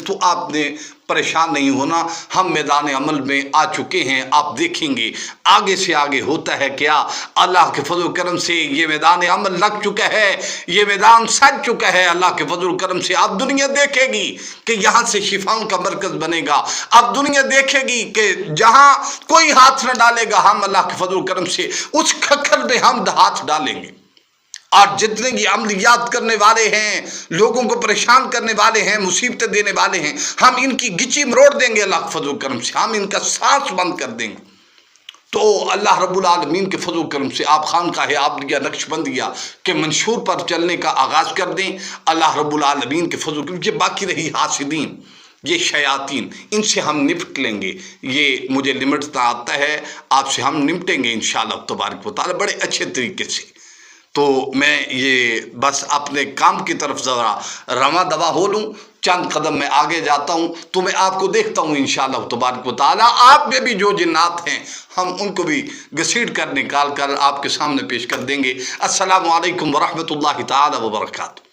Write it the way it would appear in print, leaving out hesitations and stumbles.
تو آپ نے پریشان نہیں ہونا، ہم میدان عمل میں آ چکے ہیں، آپ دیکھیں گے آگے سے آگے ہوتا ہے کیا۔ اللہ کے فضل و کرم سے یہ میدان عمل لگ چکا ہے، یہ میدان سج چکا ہے۔ اللہ کے فضل و کرم سے اب دنیا دیکھے گی کہ یہاں سے شفاؤں کا مرکز بنے گا، اب دنیا دیکھے گی کہ جہاں کوئی ہاتھ نہ ڈالے گا، ہم اللہ کے فضل و کرم سے اس کھکھر میں ہم ہاتھ ڈالیں گے۔ اور جتنے بھی عملیات کرنے والے ہیں، لوگوں کو پریشان کرنے والے ہیں، مصیبتیں دینے والے ہیں، ہم ان کی گچی مروڑ دیں گے اللہ کے فضل و کرم سے، ہم ان کا سانس بند کر دیں گے۔ تو اللہ رب العالمین کے فضل و کرم سے آپ خانقاہ عابدیہ نقش بندیہ کے منشور پر چلنے کا آغاز کر دیں۔ اللہ رب العالمین کے فضل و کرم سے باقی رہی حاسدین، یہ شیاطین، ان سے ہم نپٹ لیں گے، یہ مجھے نمٹتا آتا ہے، آپ سے ہم نمٹیں گے انشاءاللہ تبارک و تعالی بڑے اچھے طریقے سے۔ تو میں یہ بس اپنے کام کی طرف ذرا رواں دوا ہو لوں، چند قدم میں آگے جاتا ہوں تو میں آپ کو دیکھتا ہوں انشاءاللہ تبارک و تعالی۔ آپ میں بھی جو جنات ہیں ہم ان کو بھی گھسیٹ کر نکال کر آپ کے سامنے پیش کر دیں گے۔ السلام علیکم ورحمۃ اللہ تعالی وبرکاتہ۔